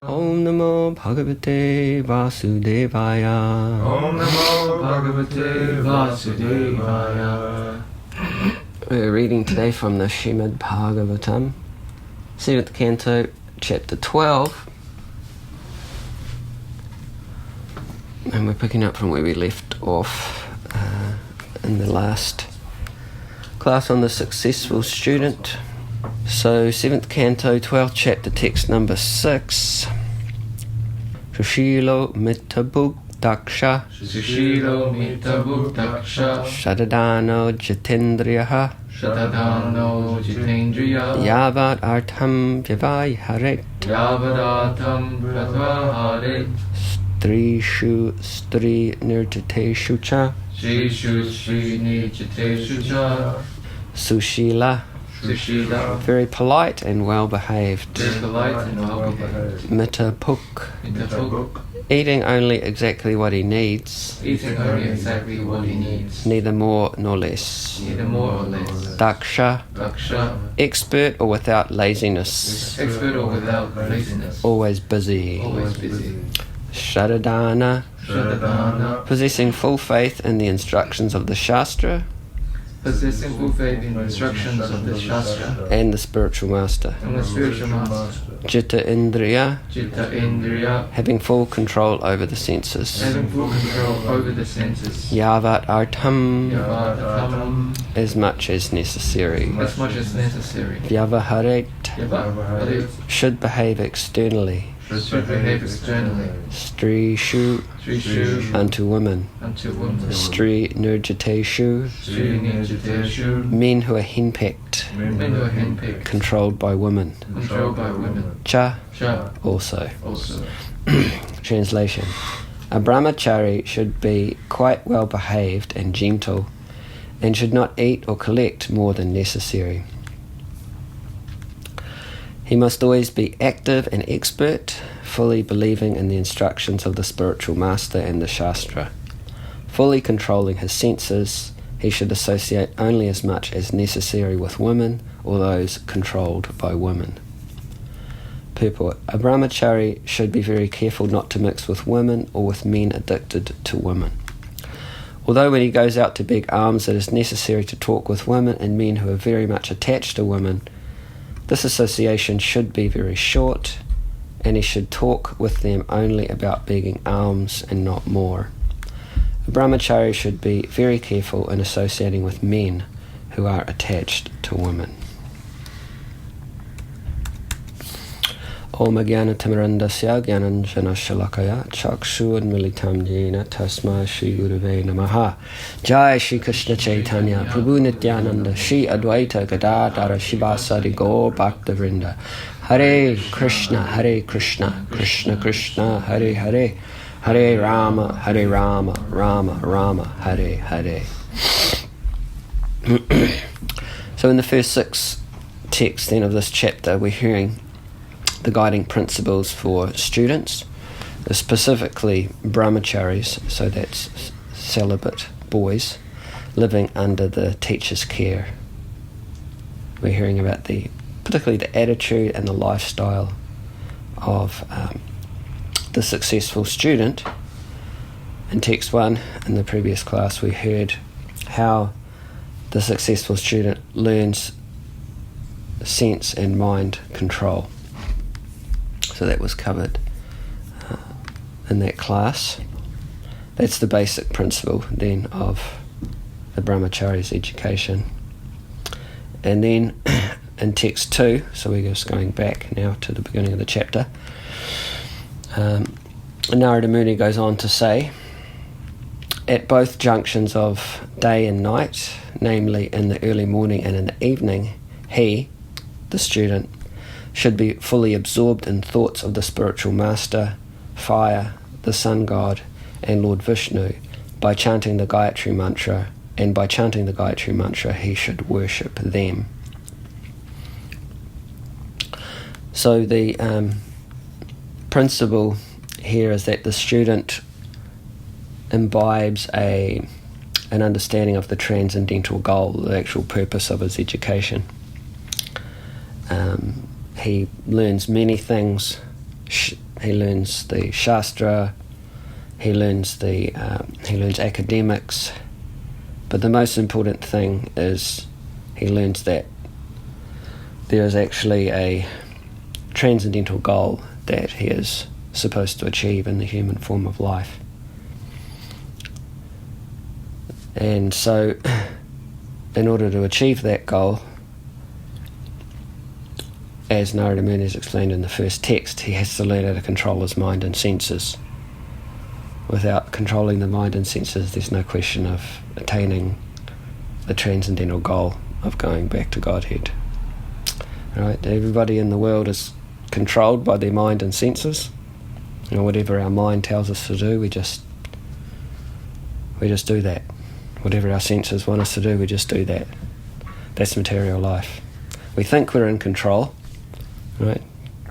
Om Namo Bhagavate Vasudevaya. Om Namo Bhagavate Vasudevaya. We're reading today from the Srimad Bhagavatam, 7th Canto, Chapter 12. And we're picking up from where we left off in the last class on the successful student. So 7th Canto, 12th Chapter, text number 6. Sushilo mitabuk daksha Sushilo mitabuk daksha Shadadano jitendriyaha Shatadano jitendriya Yavat artham vyavaharet Yavadatam pratvahare Strishu stri nirjiteshu cha Shishu Shri Nijiteshu cha Sushila, Sushila very polite and well behaved. Very polite and well behaved. Mitapuk, Mitabuk eating only exactly what he needs, eating only exactly what he needs, neither more nor less. neither more or less. Daksha, Daksha, expert or without laziness, expert or without laziness, always busy. always busy. Shadadana, Shradana, possessing full faith in the instructions of the Shastra possessing full faith in the instructions of the Shastra and the spiritual master. and the spiritual master. Jitta Indriya, Chitta Indriya, having full control over the senses. having full control over the senses. Yavat artham, Yavadatam, as much as necessary. as much as necessary. Vyavaharet, Yavadatam, should behave externally. should behave externally. Strishu, Trishu, unto women. unto women. Stri nirjiteshu, Sri Nijiteshu, men who are henpecked, men who are handpicked, controlled by women. controlled by women. Cha, Cha, also. also. Translation. A brahmachari should be quite well behaved and gentle, and should not eat or collect more than necessary. He must always be active and expert, fully believing in the instructions of the spiritual master and the Shastra. Fully controlling his senses, he should associate only as much as necessary with women or those controlled by women. Purport. A brahmachari should be very careful not to mix with women or with men addicted to women. Although when he goes out to beg alms it is necessary to talk with women and men who are very much attached to women, this association should be very short, and he should talk with them only about begging alms and not more. A brahmachari should be very careful in associating with men who are attached to women. Om Jnana Timirandasya Jnananjana Shalakaya Chakshu Militam Jena Tasma Shri Gurave Namaha. Jai Shri Krishna Chaitanya Prabhu Nityananda Shri Advaita Gadadhara Shivasari Gaur Bhakta Vrinda. Hare Krishna Krishna Krishna Hare Hare Hare Rama Rama Rama Hare Hare. So in the first 6 texts then of this chapter we're hearing the guiding principles for students, specifically brahmacharis, so that's celibate boys living under the teacher's care. We're hearing about particularly the attitude and the lifestyle of the successful student. In text 1 in the previous class we heard how the successful student learns sense and mind control. So that was covered in that class. That's the basic principle then of the brahmachari's education. And then in text 2, so we're just going back now to the beginning of the chapter, Narada Muni goes on to say, at both junctions of day and night, namely in the early morning and in the evening, he, the student, should be fully absorbed in thoughts of the spiritual master, fire, the sun god, and Lord Vishnu by chanting the Gayatri mantra, and by chanting the Gayatri mantra he should worship them. So the principle here is that the student imbibes an understanding of the transcendental goal, the actual purpose of his education. He learns many things he learns the Shastra, he learns academics, but the most important thing is he learns that there is actually a transcendental goal that he is supposed to achieve in the human form of life. And so, in order to achieve that goal, as Narada Muni has explained in the first text, he has to learn how to control his mind and senses. Without controlling the mind and senses, there's no question of attaining the transcendental goal of going back to Godhead. Right? Everybody in the world is controlled by their mind and senses. Whatever our mind tells us to do, we just do that. Whatever our senses want us to do, we just do that. That's material life. We think we're in control, right?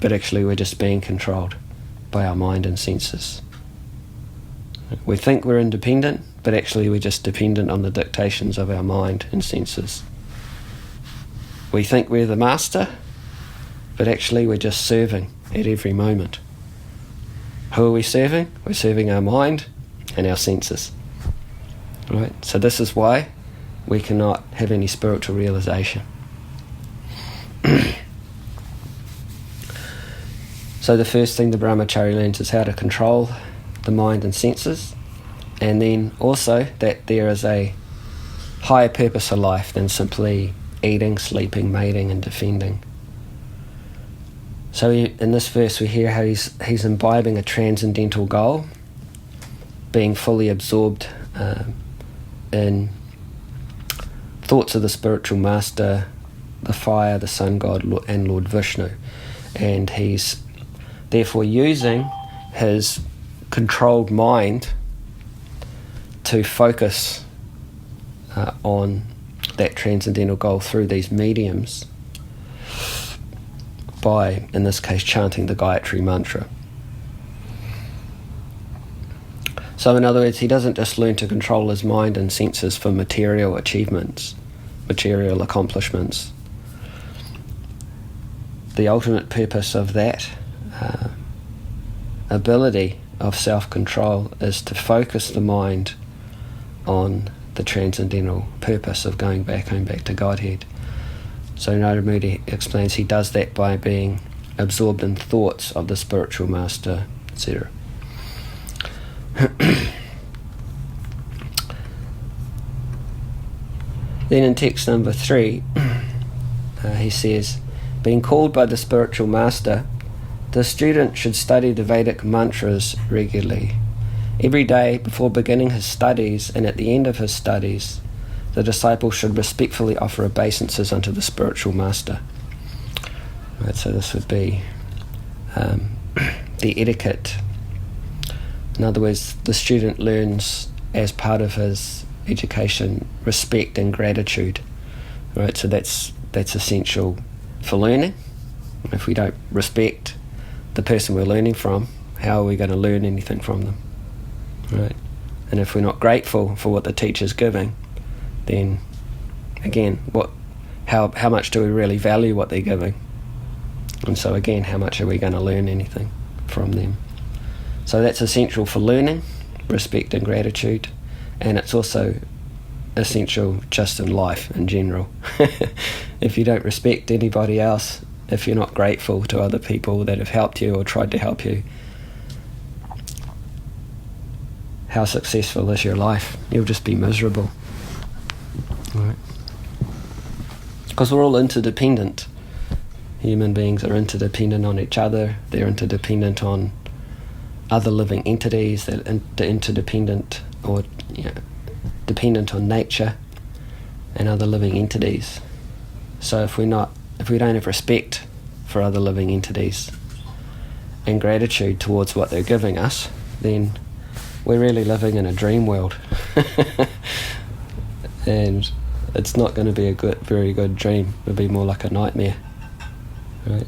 But actually we're just being controlled by our mind and senses. We think we're independent, but actually we're just dependent on the dictations of our mind and senses. We think we're the master, but actually we're just serving at every moment. Who are we serving? We're serving our mind and our senses. Right? So this is why we cannot have any spiritual realization. So the first thing the brahmachari learns is how to control the mind and senses, and then also that there is a higher purpose of life than simply eating, sleeping, mating and defending. So in this verse we hear how he's imbibing a transcendental goal, being fully absorbed in thoughts of the spiritual master, the fire, the sun god and Lord Vishnu, and he's therefore using his controlled mind to focus on that transcendental goal through these mediums by, in this case, chanting the Gayatri mantra. So in other words, he doesn't just learn to control his mind and senses for material achievements, material accomplishments. The ultimate purpose of that ability of self-control is to focus the mind on the transcendental purpose of going back home, back to Godhead. So Narada Muni explains he does that by being absorbed in thoughts of the spiritual master, etc. Then in text number 3, he says, being called by the spiritual master, the student should study the Vedic mantras regularly. Every day before beginning his studies and at the end of his studies, the disciple should respectfully offer obeisances unto the spiritual master. Right, so this would be the etiquette. In other words, the student learns as part of his education respect and gratitude. Right, so that's essential for learning. If we don't respect the person we're learning from, how are we going to learn anything from them? Right? And if we're not grateful for what the teacher's giving, then again, how much do we really value what they're giving? And so again, how much are we going to learn anything from them? So that's essential for learning, respect and gratitude, and it's also essential just in life in general. If you don't respect anybody else, if you're not grateful to other people that have helped you or tried to help you, how successful is your life? You'll just be miserable. Right? Because we're all interdependent. Human beings are interdependent on each other. They're interdependent on other living entities. They're interdependent or dependent on nature and other living entities. So if we don't have respect for other living entities and gratitude towards what they're giving us, then we're really living in a dream world. And it's not going to be a very good dream. It'll be more like a nightmare. Right?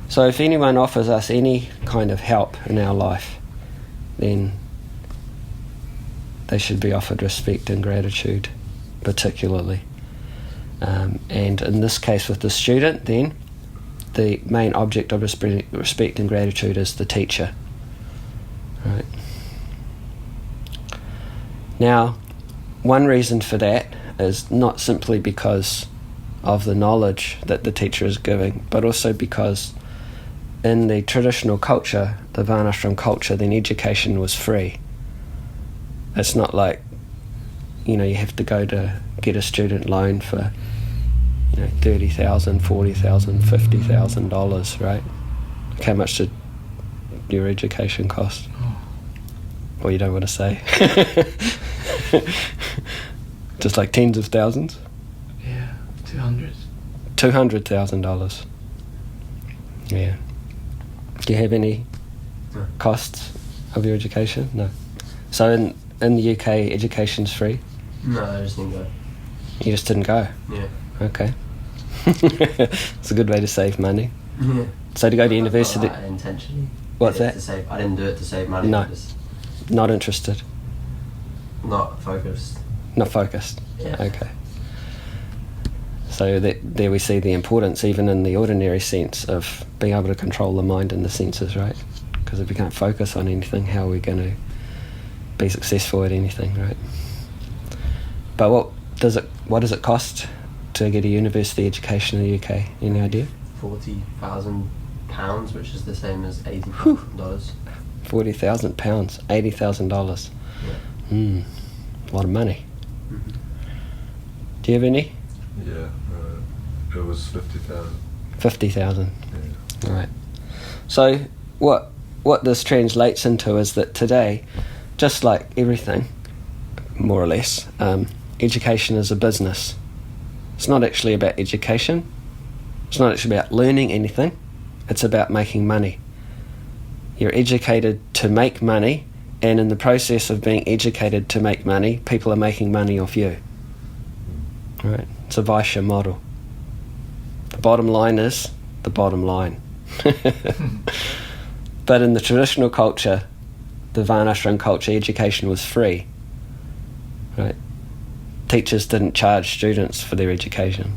So if anyone offers us any kind of help in our life, then they should be offered respect and gratitude, particularly. And in this case with the student, then, the main object of respect and gratitude is the teacher. Right. Now, one reason for that is not simply because of the knowledge that the teacher is giving, but also because in the traditional culture, the Varnashram culture, then education was free. It's not like, you have to go to get a student loan for, $30,000, $40,000, $50,000, right? How much did your education cost? Well, you don't want to say. Just like tens of thousands? Yeah, 200. $200,000. Yeah. Do you have any costs of your education? No. So in the UK, education's free? No, I just didn't go. You just didn't go? Yeah. Okay. It's a good way to save money. Yeah. So to go to university... Not that intentionally. What's that? I didn't do it to save money. No. Not interested? Not focused. Not focused? Yeah. Okay. So there we see the importance, even in the ordinary sense, of being able to control the mind and the senses, right? Because if we can't focus on anything, how are we going to be successful at anything, right? But what does it cost to get a university education in the UK? Any idea? £40,000, which is the same as $80,000. £40,000, $80,000. Yeah. A lot of money. Mm-hmm. Do you have any? Yeah, it was 50,000. 50,000. Yeah. Right. So what this translates into is that today, just like everything, more or less, education is a business. It's not actually about education. It's not actually about learning anything. It's about making money. You're educated to make money, and in the process of being educated to make money, people are making money off you. Right? It's a Vaishya model. The bottom line is the bottom line. But in the traditional culture, the Varnashram culture, education was free. Right? Teachers didn't charge students for their education.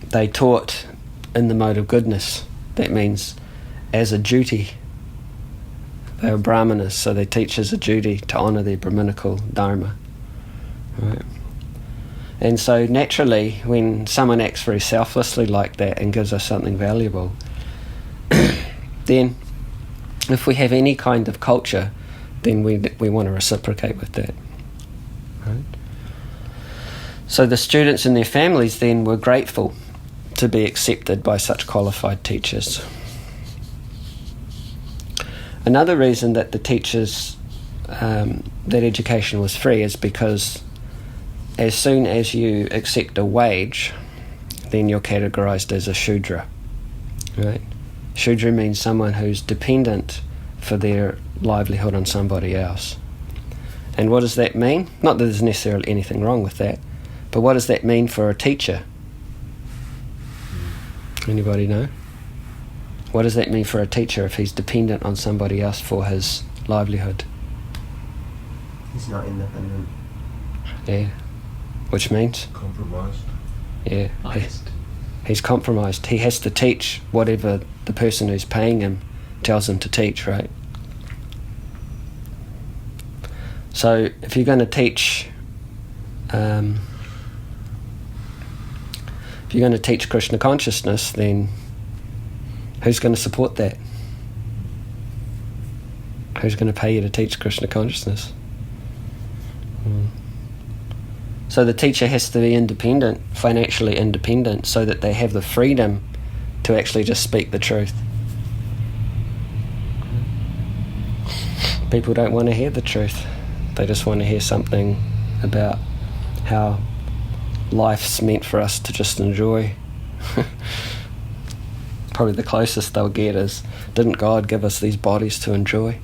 They taught in the mode of goodness. That means as a duty. They were brahmanas, so they teach as a duty to honour their brahminical dharma. Right? And so naturally, when someone acts very selflessly like that and gives us something valuable, then if we have any kind of culture, then we want to reciprocate with that. Right? So the students and their families then were grateful to be accepted by such qualified teachers. Another reason that the teachers, that education was free is because as soon as you accept a wage, then you're categorised as a Shudra. Right? Shudra means someone who's dependent for their livelihood on somebody else. And what does that mean? Not that there's necessarily anything wrong with that, but what does that mean for a teacher? Anybody know? What does that mean for a teacher if he's dependent on somebody else for his livelihood? He's not independent. Yeah. Which means? Compromised. Yeah. Biased. He's compromised. He has to teach whatever the person who's paying him tells him to teach, right? So if you're going to teach Krishna consciousness, then who's going to support that? Who's going to pay you to teach Krishna consciousness? So the teacher has to be independent, financially independent, so that they have the freedom to actually just speak the truth. People don't want to hear the truth. They just want to hear something about how life's meant for us to just enjoy. Probably the closest they'll get is, didn't God give us these bodies to enjoy?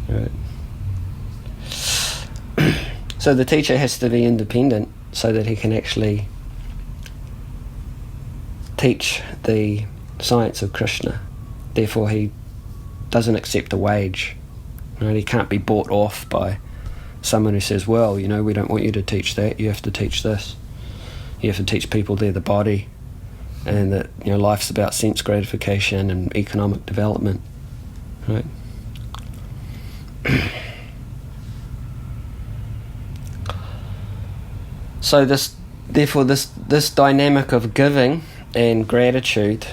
Right. So the teacher has to be independent so that he can actually teach the science of Krishna. Therefore he doesn't accept a wage. Right? He can't be bought off by someone who says, well, we don't want you to teach that, you have to teach this. You have to teach people they're the body, and that life's about sense gratification and economic development, right? So this dynamic of giving and gratitude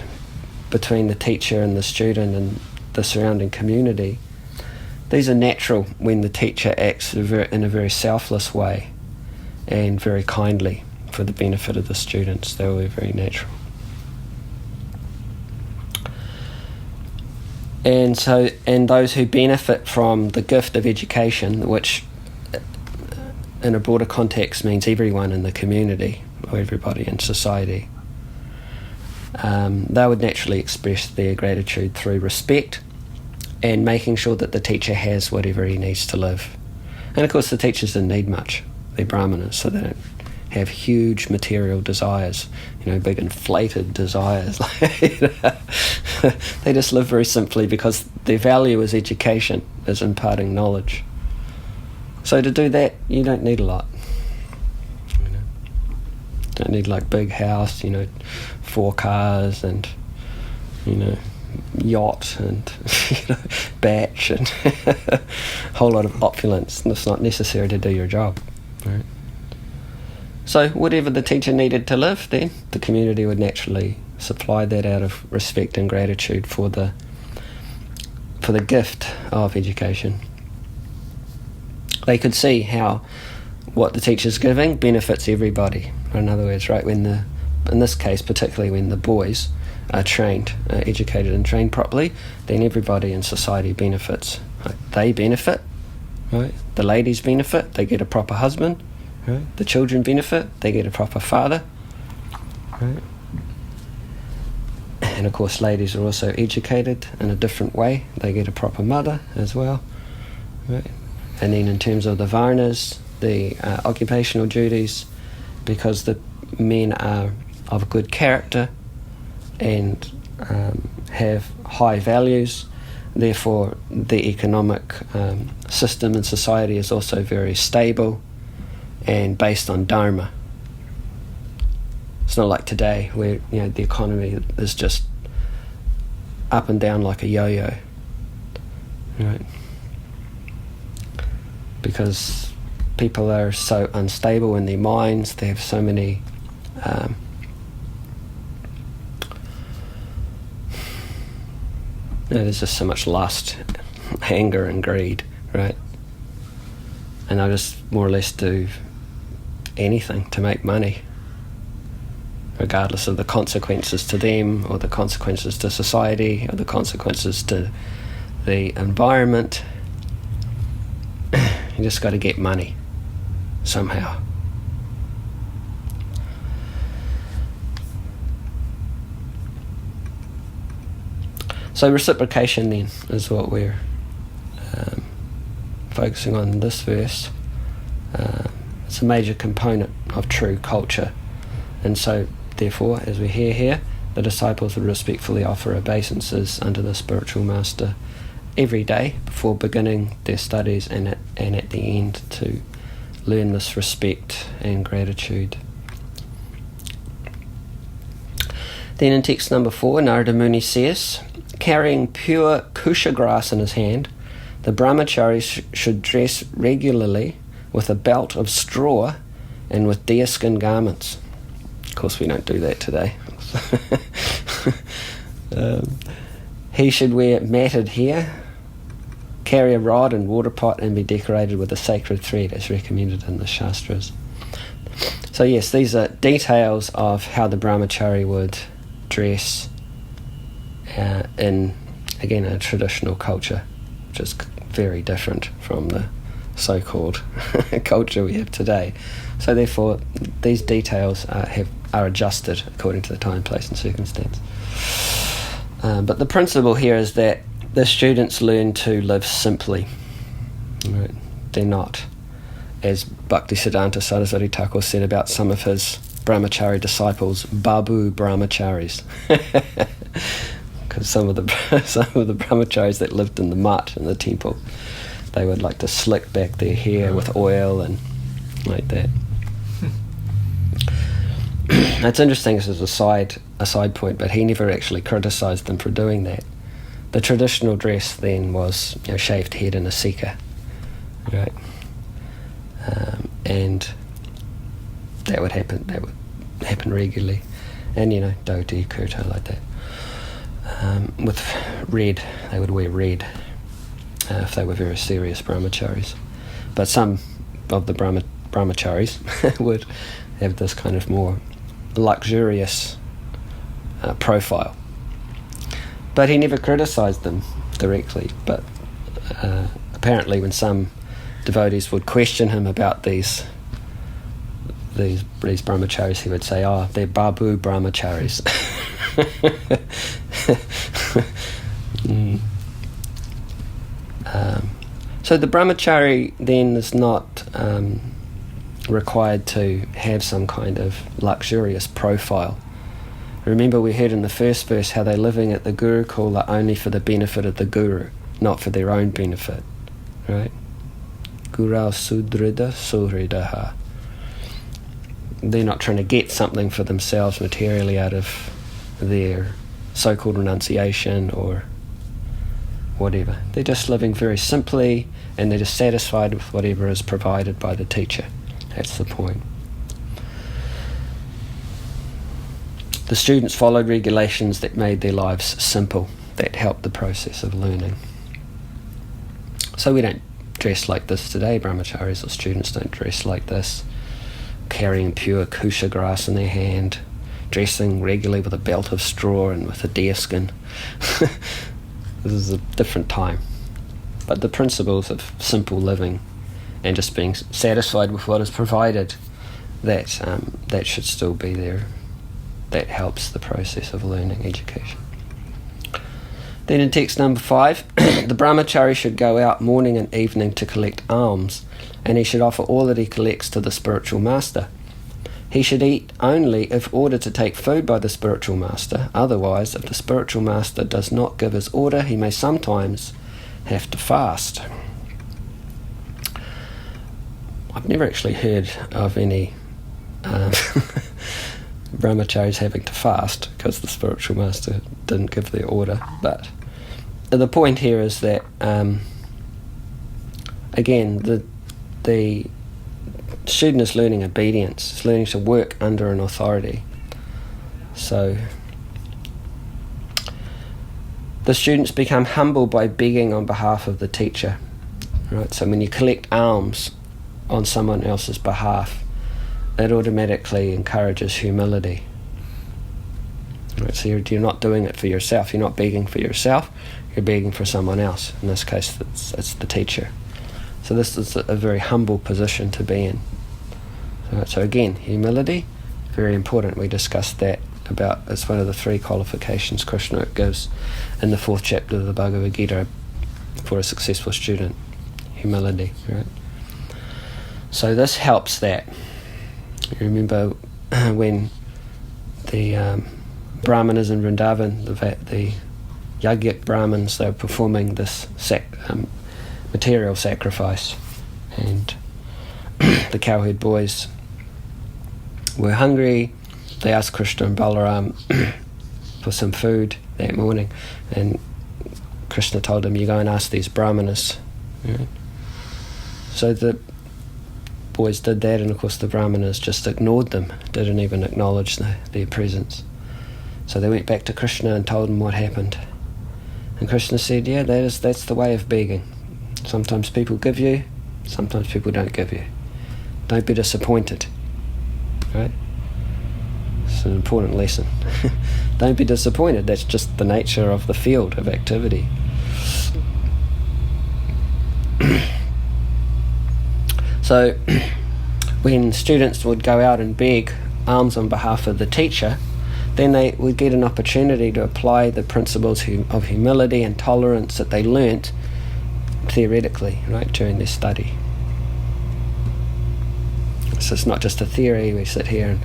between the teacher and the student and the surrounding community, these are natural when the teacher acts in a very selfless way and very kindly for the benefit of the students. They were very natural. And those who benefit from the gift of education, which in a broader context means everyone in the community or everybody in society, they would naturally express their gratitude through respect and making sure that the teacher has whatever he needs to live. And of course the teachers didn't need much. They're brahmanas, so they don't have huge material desires, big inflated desires. They just live very simply because their value is education, is imparting knowledge. So to do that, you don't need a lot. Don't need like big house, 4 cars and yacht and batch and a whole lot of opulence. It's not necessary to do your job, right? So whatever the teacher needed to live, then the community would naturally supply that out of respect and gratitude for the gift of education. They could see how what the teacher's giving benefits everybody. In other words, right, in this case, particularly when the boys are trained, educated and trained properly, then everybody in society benefits. Right? They benefit, right? The ladies benefit, they get a proper husband. Right? The children benefit, they get a proper father. Right? And of course ladies are also educated in a different way. They get a proper mother as well. Right? And then in terms of the varnas, the occupational duties, because the men are of good character and have high values, therefore the economic system in society is also very stable and based on dharma. It's not like today where the economy is just up and down like a yo-yo, right? Because people are so unstable in their minds. They have so many there's just so much lust, anger and greed, right? And they'll just more or less do anything to make money, regardless of the consequences to them or the consequences to society or the consequences to the environment. You just got to get money somehow. So reciprocation then is what we're focusing on in this verse. It's a major component of true culture, and so therefore, as we hear here, the disciples would respectfully offer obeisances unto the spiritual master every day before beginning their studies and at the end to learn this respect and gratitude. Then in text number 4, Narada Muni says, carrying pure kusha grass in his hand, the brahmacharis should dress regularly with a belt of straw and with deerskin garments. Of course we don't do that today. He should wear matted hair, carry a rod and water pot, and be decorated with a sacred thread as recommended in the Shastras. So yes, these are details of how the brahmachari would dress in, again, a traditional culture, which is very different from the so-called culture we have today. So therefore, these details are adjusted according to the time, place and circumstance. But the principle here is that the students learn to live simply. Right? They're not, as Bhaktisiddhanta Saraswati Thakur said about some of his brahmachari disciples, babu brahmacharis. Because some of the brahmacharis that lived in the mutt in the temple, they would like to slick back their hair with oil and like that. it's interesting as a side point, but he never actually criticised them for doing that. The traditional dress then was, shaved head and a seka, right? And that would happen regularly, and dhoti, kurta, like that. With red, they would wear red if they were very serious brahmacharis. But some of the brahmacharis would have this kind of more luxurious profile. But he never criticised them directly. But apparently when some devotees would question him about these brahmacharis, he would say, they're babu brahmacharis. So the brahmachari then is not required to have some kind of luxurious profile. Remember, we heard in the first verse how they're living at the Gurukula only for the benefit of the Guru, not for their own benefit, right? Gurau sudrida suhridaha. They're not trying to get something for themselves materially out of their so-called renunciation or whatever. They're just living very simply, and they're just satisfied with whatever is provided by the teacher. That's the point. The students followed regulations that made their lives simple, that helped the process of learning. So we don't dress like this today. Brahmacharis or students don't dress like this, carrying pure kusha grass in their hand, dressing regularly with a belt of straw and with a deer skin. This is a different time. But the principles of simple living and just being satisfied with what is provided, that should still be there. That helps the process of learning education. Then in text number 5, the brahmachari should go out morning and evening to collect alms, and he should offer all that he collects to the spiritual master. He should eat only if ordered to take food by the spiritual master. Otherwise, if the spiritual master does not give his order, he may sometimes have to fast. I've never actually heard of any brahmacharis having to fast because the spiritual master didn't give the order. But the point here is that, again, the student is learning obedience, is learning to work under an authority. So the students become humble by begging on behalf of the teacher. Right? So when you collect alms on someone else's behalf, it automatically encourages humility. Right? So you're not doing it for yourself. You're not begging for yourself. You're begging for someone else. In this case, it's the teacher. So this is a very humble position to be in. So again, humility, very important. We discussed that about, it's one of the 3 qualifications Krishna gives in the 4th chapter of the Bhagavad Gita for a successful student. Humility, right? So this helps that. You remember when the Brahmanas in Vrindavan, the Yajnik Brahmins, they were performing this material sacrifice, and the cowherd boys were hungry. They asked Krishna and Balaram for some food that morning, and Krishna told them, you go and ask these brahmanas. Right? So the boys did that, and of course the brahmanas just ignored them, didn't even acknowledge their presence. So they went back to Krishna and told him what happened, and Krishna said, yeah, that's the way of begging. Sometimes people give you, sometimes people don't give you. Don't be disappointed. Right? It's an important lesson. Don't be disappointed. That's just the nature of the field of activity. So when students would go out and beg alms on behalf of the teacher, then they would get an opportunity to apply the principles of humility and tolerance that they learnt theoretically, right, during their study. So it's not just a theory. We sit here and,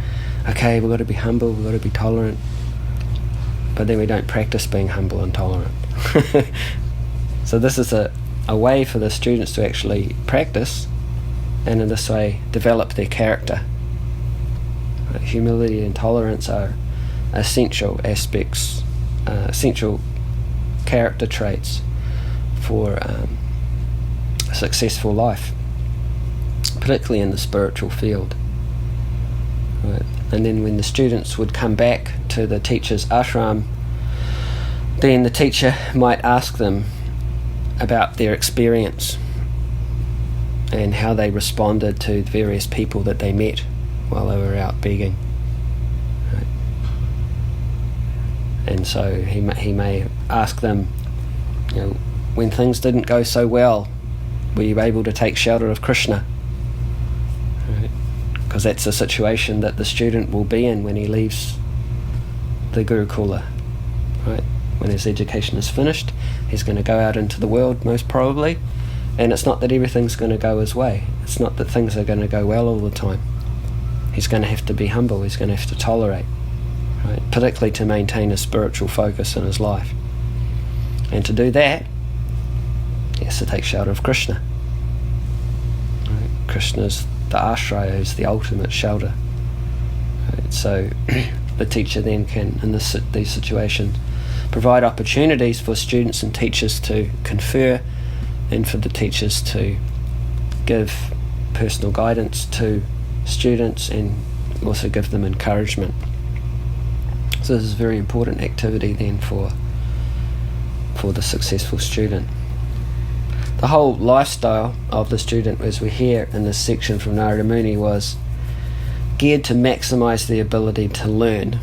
okay, we've got to be humble, we've got to be tolerant, but then we don't practice being humble and tolerant. So this is a way for the students to actually practice, and in this way develop their character. Right? humility and tolerance are essential aspects, essential character traits for a successful life, particularly in the spiritual field. Right. And then when the students would come back to the teacher's ashram, then the teacher might ask them about their experience and how they responded to the various people that they met while they were out begging. Right. And so he may ask them, when things didn't go so well, were you able to take shelter of Krishna? Because that's the situation that the student will be in when he leaves the Gurukula. Right? When his education is finished, he's going to go out into the world most probably, and it's not that everything's going to go his way. It's not that things are going to go well all the time. He's going to have to be humble. He's going to have to tolerate, right? Particularly to maintain a spiritual focus in his life. And to do that, he has to take shelter of Krishna. Right? Krishna's the ashraya, is the ultimate shelter. Right? So the teacher then can, in these situations, provide opportunities for students and teachers to confer, and for the teachers to give personal guidance to students and also give them encouragement. So this is a very important activity then for the successful student. The whole lifestyle of the student, as we hear in this section from Narada Muni, was geared to maximize the ability to learn.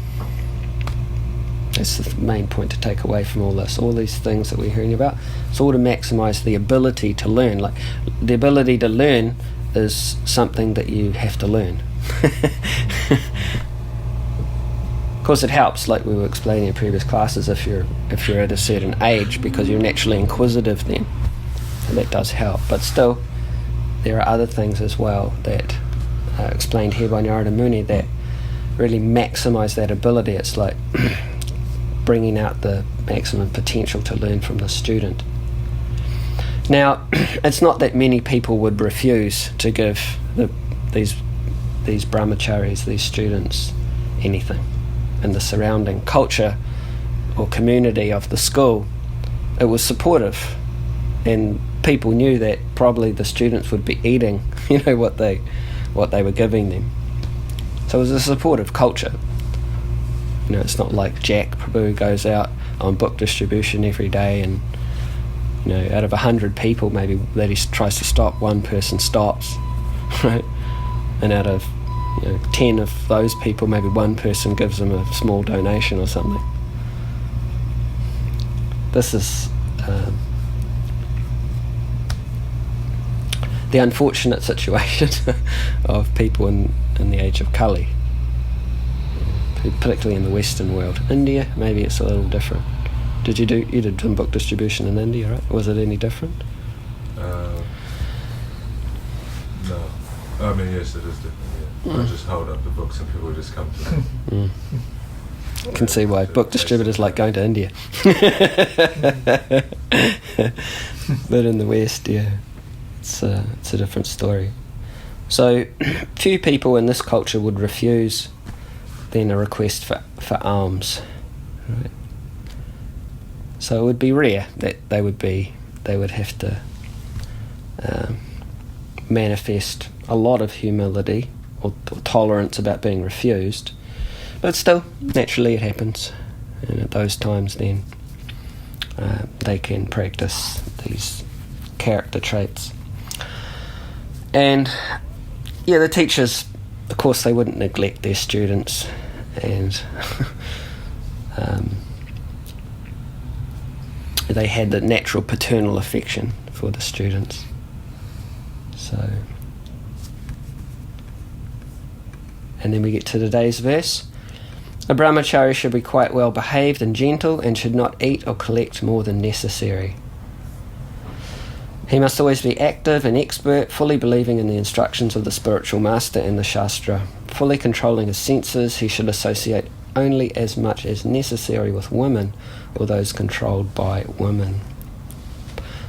That's the main point to take away from all this. All these things that we're hearing about, it's all to maximize the ability to learn. Like, the ability to learn is something that you have to learn. Of course, it helps, like we were explaining in previous classes, if you're at a certain age, because you're naturally inquisitive then. And that does help. But still, there are other things as well that are explained here by Narada Muni that really maximize that ability. It's like bringing out the maximum potential to learn from the student. Now, it's not that many people would refuse to give these brahmacharis, these students, anything. In the surrounding culture or community of the school, it was supportive, and people knew that probably the students would be eating, what they were giving them. So it was a supportive culture. It's not like Jack Prabhu goes out on book distribution every day and, out of 100 people maybe that he tries to stop, one person stops, right? And out of 10 of those people, maybe one person gives him a small donation or something. This is the unfortunate situation of people in the age of Kali, particularly in the Western world. India, maybe it's a little different. You did some book distribution in India, right? Was it any different? No. I mean, yes, it is different, yeah. I just hold up the books and people just come to me. You can see why book distributors like going to India. But in the West, yeah, it's a different story. So few people in this culture would refuse then a request for alms, right? So it would be rare that they would have to manifest a lot of humility or tolerance about being refused, but still, naturally it happens, and at those times then they can practice these character traits. And the teachers, of course, they wouldn't neglect their students, and they had the natural paternal affection for the students. So, and then we get to today's verse. A brahmachari should be quite well behaved and gentle, and should not eat or collect more than necessary. He must always be active and expert, fully believing in the instructions of the spiritual master and the Shastra. Fully controlling his senses, he should associate only as much as necessary with women or those controlled by women.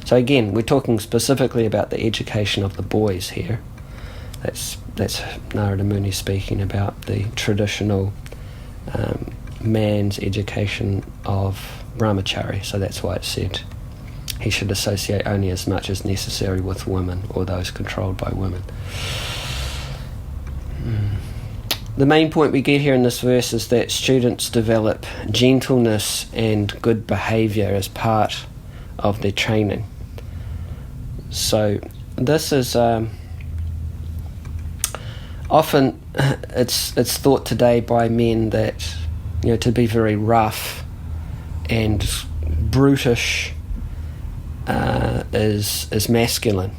So again, we're talking specifically about the education of the boys here. That's Narada Muni speaking about the traditional man's education of brahmachari. So that's why it said he should associate only as much as necessary with women or those controlled by women. The main point we get here in this verse is that students develop gentleness and good behaviour as part of their training. So this is often it's thought today by men that, you know, to be very rough and brutish is masculine,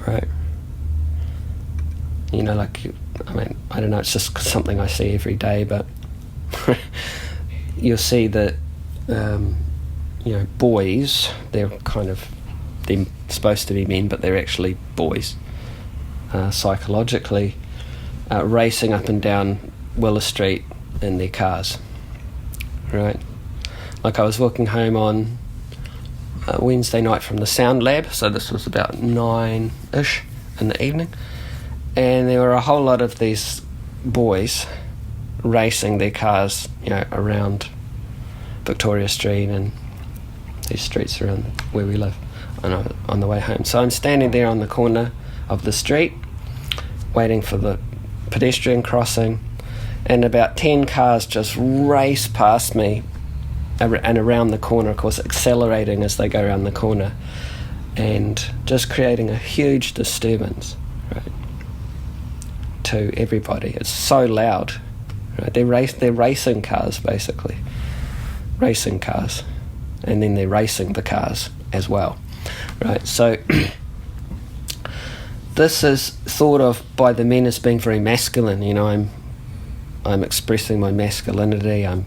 right? You know, like, I mean, I don't know, it's just something I see every day, but you'll see that, you know, boys, they're supposed to be men, but they're actually boys, psychologically, racing up and down Willow Street in their cars, right? Like, I was walking home on Wednesday night from the sound lab, so this was about 9-ish in the evening, and there were a whole lot of these boys racing their cars, you know, around Victoria Street and these streets around where we live on the way home. So I'm standing there on the corner of the street waiting for the pedestrian crossing, and about 10 cars just race past me and around the corner, of course, accelerating as they go around the corner and just creating a huge disturbance, right, to everybody. It's so loud, right? They're racing cars, basically. Racing cars. And then they're racing the cars as well, right? So this is thought of by the men as being very masculine. You know, I'm expressing my masculinity. I'm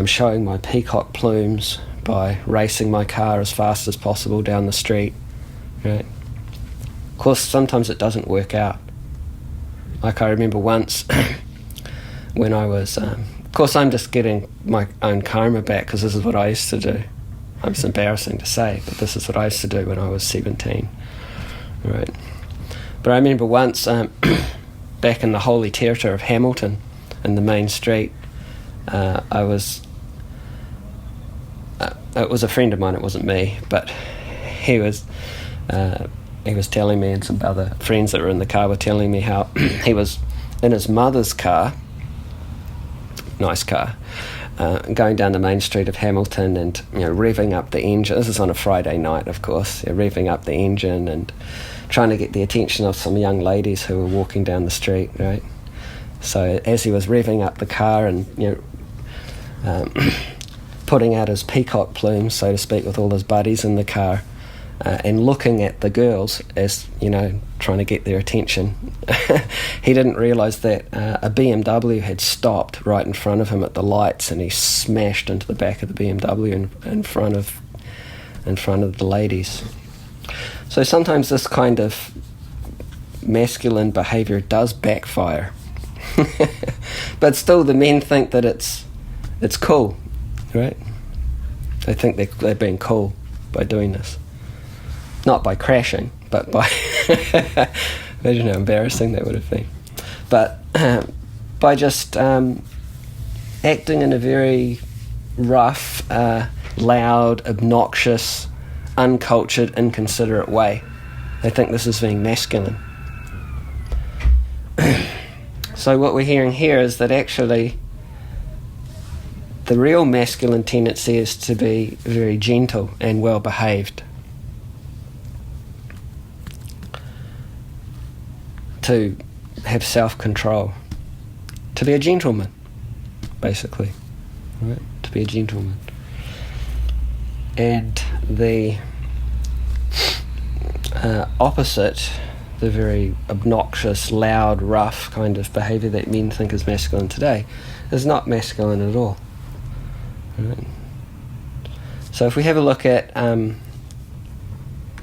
showing my peacock plumes by racing my car as fast as possible down the street, right? Of course, sometimes it doesn't work out. Like, I remember once when I was, of course, I'm just getting my own karma back, because this is what I used to do. It's embarrassing to say, but this is what I used to do when I was 17, right? But I remember once, back in the holy territory of Hamilton, in the main street, it was a friend of mine, it wasn't me, but he was telling me, and some other friends that were in the car were telling me how he was in his mother's car, nice car, going down the main street of Hamilton and, you know, revving up the engine. This is on a Friday night, of course, revving up the engine and trying to get the attention of some young ladies who were walking down the street, right? So as he was revving up the car and, you know, putting out his peacock plumes, so to speak, with all his buddies in the car, and looking at the girls as, you know, trying to get their attention, he didn't realise that a BMW had stopped right in front of him at the lights, and he smashed into the back of the BMW in front of the ladies. So sometimes this kind of masculine behaviour does backfire, but still the men think that it's cool, right? They think they're being cool by doing this. Not by crashing, but by imagine how embarrassing that would have been. But by just acting in a very rough, loud, obnoxious, uncultured, inconsiderate way. They think this is being masculine. So what we're hearing here is that actually the real masculine tendency is to be very gentle and well behaved. To have self-control. To be a gentleman, basically. Right? To be a gentleman. And the opposite, the very obnoxious, loud, rough kind of behaviour that men think is masculine today, is not masculine at all. Right? So if we have a look at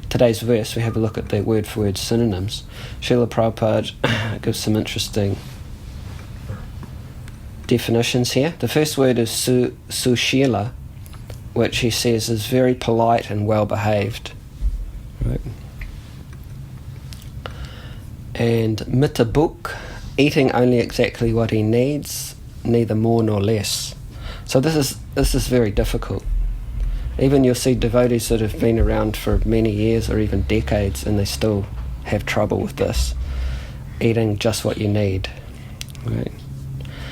today's verse, we have a look at the word-for-word synonyms. Srila Prabhupada gives some interesting definitions here. The first word is sushila, which he says is very polite and well-behaved. Right? And mitabuk, eating only exactly what he needs, neither more nor less. So this is very difficult. Even you'll see devotees that have been around for many years or even decades, and they still have trouble with this, eating just what you need, right?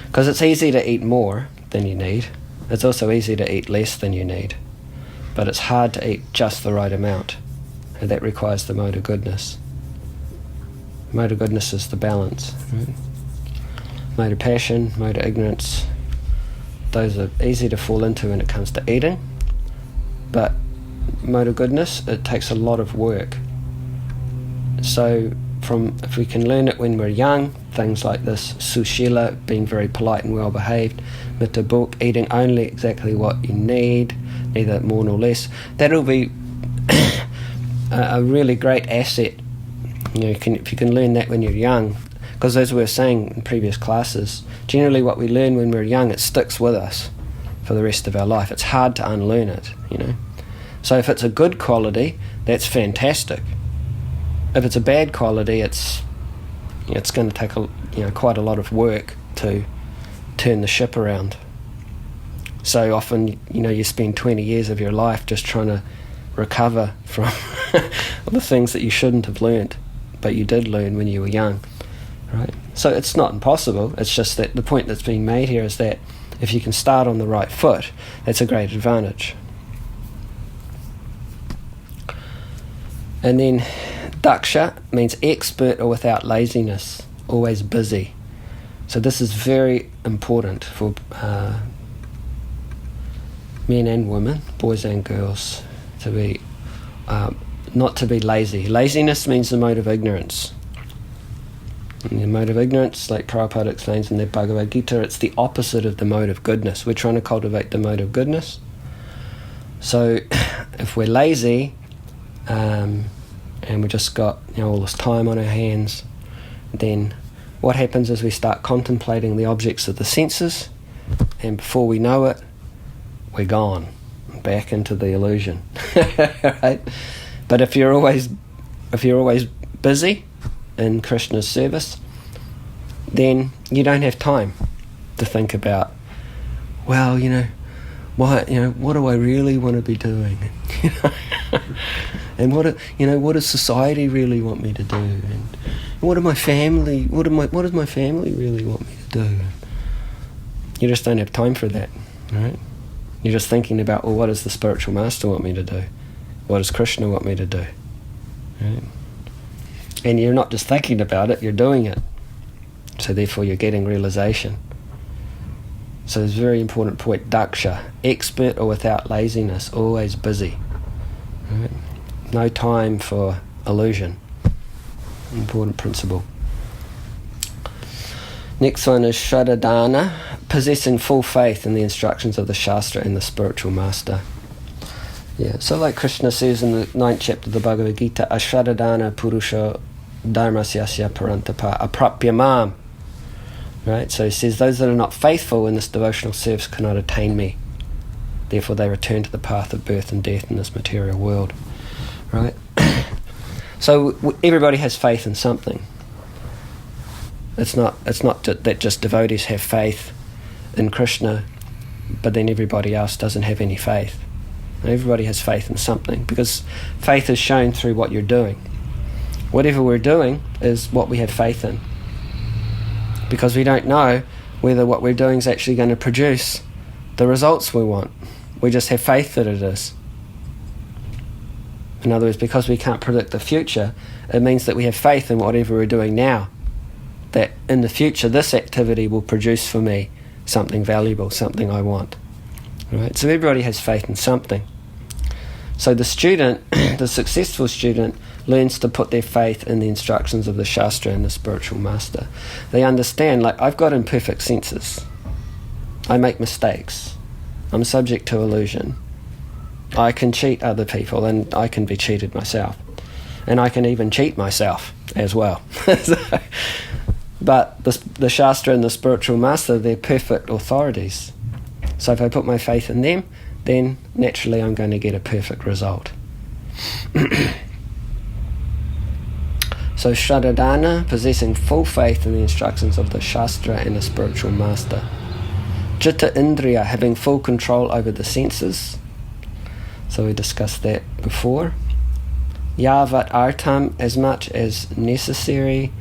Because it's easy to eat more than you need. It's also easy to eat less than you need. But it's hard to eat just the right amount, and that requires the mode of goodness. Mode of goodness is the balance, right? Mode of passion, mode of ignorance, those are easy to fall into when it comes to eating. But mode of goodness, it takes a lot of work. So if we can learn it when we're young, things like this, sushila, being very polite and well behaved, mitabuk, eating only exactly what you need, neither more nor less, that'll be a really great asset. If you can learn that when you're young, because as we were saying in previous classes, generally what we learn when we're young, it sticks with us for the rest of our life. It's hard to unlearn it, So if it's a good quality, that's fantastic. If it's a bad quality, it's going to take quite a lot of work to turn the ship around. So often, you spend 20 years of your life just trying to recover from the things that you shouldn't have learned, but you did learn when you were young, right? So it's not impossible. It's just that the point that's being made here is that if you can start on the right foot, that's a great advantage. And then daksha means expert or without laziness, always busy. So this is very important for men and women, boys and girls, to be not to be lazy. Laziness means the mode of ignorance. And the mode of ignorance, like Prabhupada explains in the Bhagavad Gita, it's the opposite of the mode of goodness. We're trying to cultivate the mode of goodness. So if we're lazy, and we just got all this time on our hands, then what happens is we start contemplating the objects of the senses, and before we know it, we're gone back into the illusion. Right? But if you're always busy in Krishna's service, then you don't have time to think about, what do I really want to be doing? And what does society really want me to do? And what does my family really want me to do? You just don't have time for that, right? You're just thinking about, what does the spiritual master want me to do? What does Krishna want me to do? Right? And you're not just thinking about it, you're doing it. So therefore you're getting realization. So it's a very important point, daksha, expert or without laziness, always busy. Right? No time for illusion. Important principle. Next one is Shraddhadana, possessing full faith in the instructions of the Shastra and the spiritual master. Yeah, so like Krishna says in the 9th chapter of the Bhagavad Gita, Ashraddhadana purusha dharmasyasya parantapa aprapyamam. Right, so he says, those that are not faithful in this devotional service cannot attain me. Therefore they return to the path of birth and death in this material world. Right? So everybody has faith in something. It's not that just devotees have faith in Krishna, but then everybody else doesn't have any faith. Everybody has faith in something, because faith is shown through what you're doing. Whatever we're doing is what we have faith in, because we don't know whether what we're doing is actually going to produce the results we want. We just have faith that it is. In other words, because we can't predict the future, it means that we have faith in whatever we're doing now, that in the future this activity will produce for me something valuable, something I want. Right? So everybody has faith in something. So the student, the successful student, learns to put their faith in the instructions of the Shastra and the spiritual master. They understand, I've got imperfect senses. I make mistakes. I'm subject to illusion. I can cheat other people, and I can be cheated myself. And I can even cheat myself as well. But the Shastra and the spiritual master, they're perfect authorities. So if I put my faith in them, then naturally I'm going to get a perfect result. So Shraddhadana, possessing full faith in the instructions of the Shastra and the spiritual master. Citta Indriya, having full control over the senses. So we discussed that before. Yavat Artam, as much as necessary.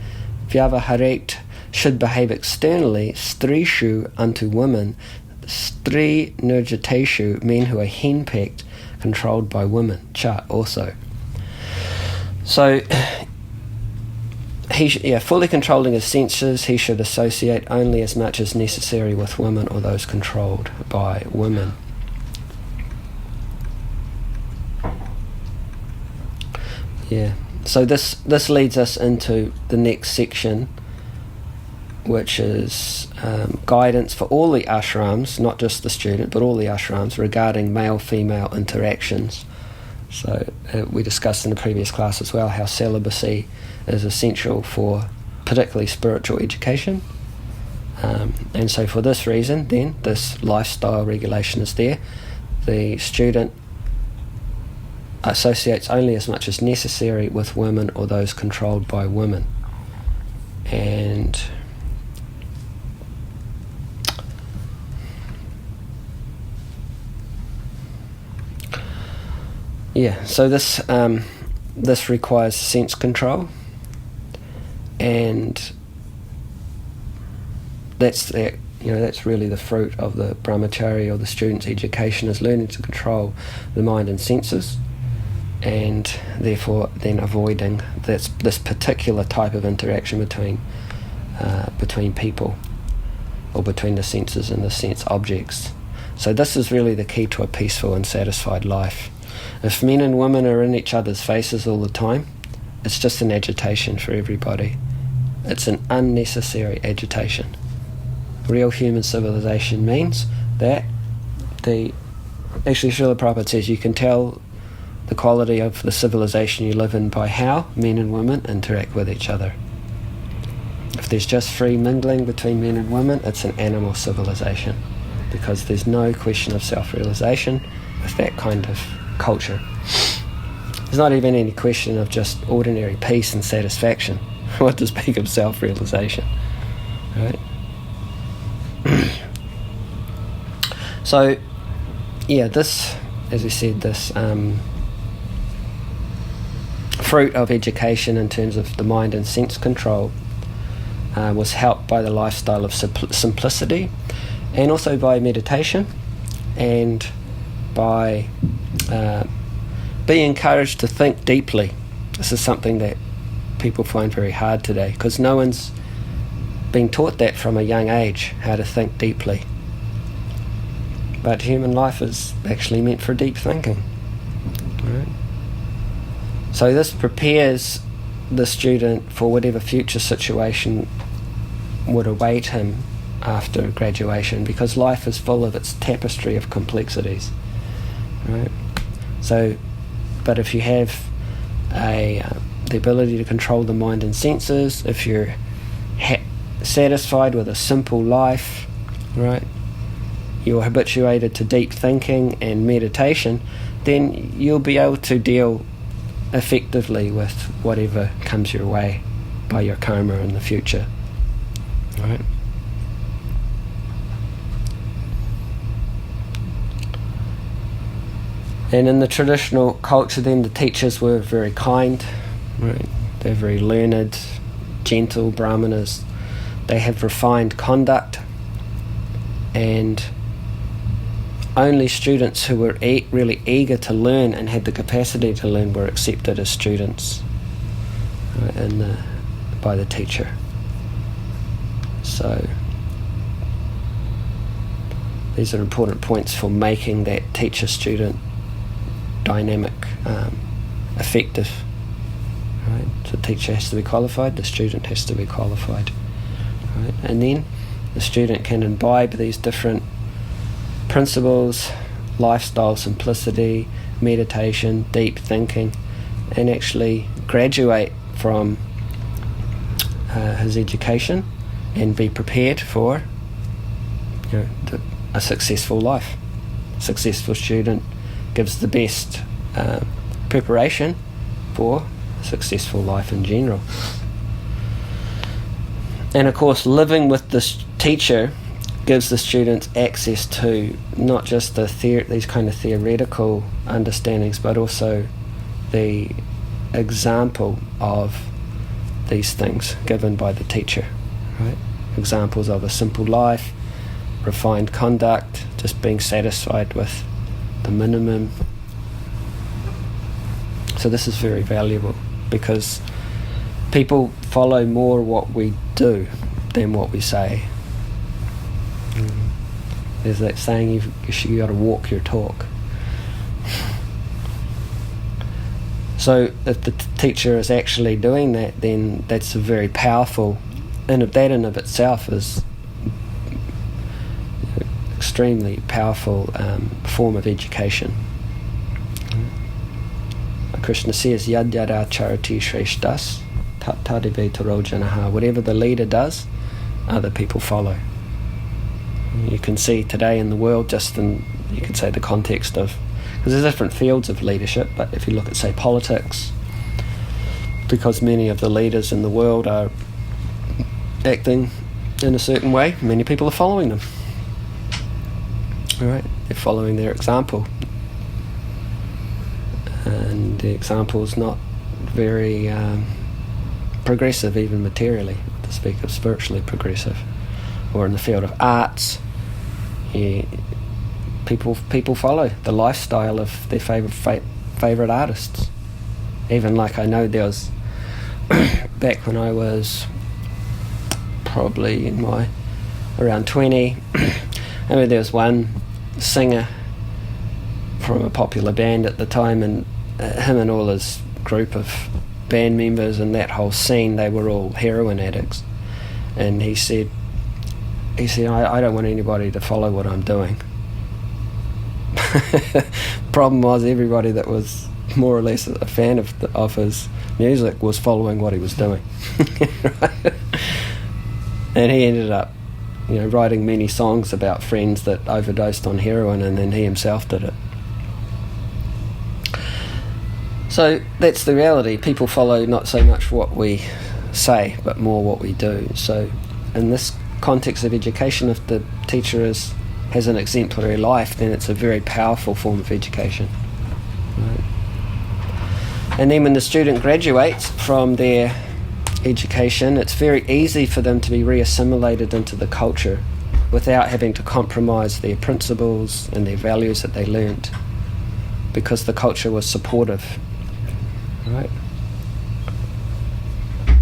Vyavaharet, should behave externally. Strishu, unto women. Stri Nirjiteshu, men who are henpecked, controlled by women. Cha, also. So, fully controlling his senses, he should associate only as much as necessary with women or those controlled by women. Yeah. So this leads us into the next section, which is guidance for all the ashrams, not just the student, but all the ashrams, regarding male-female interactions. So we discussed in the previous class as well how celibacy is essential for particularly spiritual education. And so for this reason, then, this lifestyle regulation is there. The student associates only as much as necessary with women or those controlled by women. And so this requires sense control, and that's really the fruit of the brahmachari or the student's education, is learning to control the mind and senses, and therefore then avoiding this particular type of interaction between people, or between the senses and the sense objects. So this is really the key to a peaceful and satisfied life. If men and women are in each other's faces all the time, it's just an agitation for everybody. It's an unnecessary agitation. Real human civilization means that Srila Prabhupada says you can tell the quality of the civilization you live in by how men and women interact with each other. If there's just free mingling between men and women, it's an animal civilization, because there's no question of self-realization with that kind of culture. There's not even any question of just ordinary peace and satisfaction. What to speak of self-realization, right? So, this, as we said, this fruit of education in terms of the mind and sense control was helped by the lifestyle of simplicity, and also by meditation, and by being encouraged to think deeply. This is something that people find very hard today, because no one's been taught that from a young age, how to think deeply. But human life is actually meant for deep thinking. Right? So this prepares the student for whatever future situation would await him after graduation, because life is full of its tapestry of complexities. Right? So, but if you have the ability to control the mind and senses, if you're satisfied with a simple life, right, you're habituated to deep thinking and meditation, then you'll be able to deal effectively with whatever comes your way by your karma in the future. Right? And in the traditional culture then, the teachers were very kind, right? They're very learned, gentle brahmanas. They have refined conduct, and only students who were really eager to learn and had the capacity to learn were accepted as students, right, by the teacher. So these are important points for making that teacher-student dynamic effective. Right? So the teacher has to be qualified, the student has to be qualified. Right? And then the student can imbibe these different principles, lifestyle simplicity, meditation, deep thinking, and actually graduate from his education and be prepared for a successful life. A successful student gives the best preparation for successful life in general. And of course, living with this teacher gives the students access to not just these kind of theoretical understandings, but also the example of these things given by the teacher, right? Examples of a simple life, refined conduct, just being satisfied with the minimum. So this is very valuable, because people follow more what we do than what we say. There's that saying, you got to walk your talk. So if the teacher is actually doing that, then that's a very powerful, and that in of itself is extremely powerful form of education. Krishna says, Yad yada charati shreshtas, tat tadive tarojanaha. Whatever the leader does, other people follow. You can see today in the world, just in, you could say, the context of, because there's different fields of leadership, but if you look at, say, politics, because many of the leaders in the world are acting in a certain way, many people are following them. All right, they're following their example. And the example is not very progressive, even materially, to speak of spiritually progressive. Or in the field of arts, people follow the lifestyle of their favourite artists. Even like, I know there was back when I was probably in my around 20, I mean, there was one singer from a popular band at the time, and him and all his group of band members and that whole scene, they were all heroin addicts. And he said, I don't want anybody to follow what I'm doing. Problem was, everybody that was more or less a fan of his music was following what he was doing. Right? And he ended up, writing many songs about friends that overdosed on heroin, and then he himself did it. So that's the reality. People follow not so much what we say, but more what we do. So in this context of education, if the teacher has an exemplary life, then it's a very powerful form of education. Right? And then when the student graduates from their education, it's very easy for them to be reassimilated into the culture without having to compromise their principles and their values that they learnt, because the culture was supportive. Right?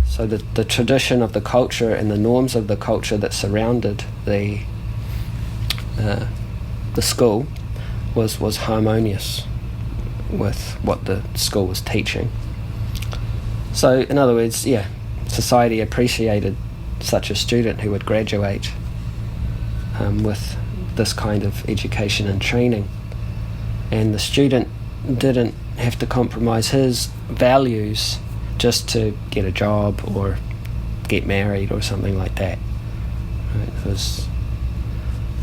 So the tradition of the culture and the norms of the culture that surrounded the school was harmonious with what the school was teaching. So in other words, society appreciated such a student who would graduate with this kind of education and training, and the student didn't have to compromise his values just to get a job or get married or something like that. Right? It was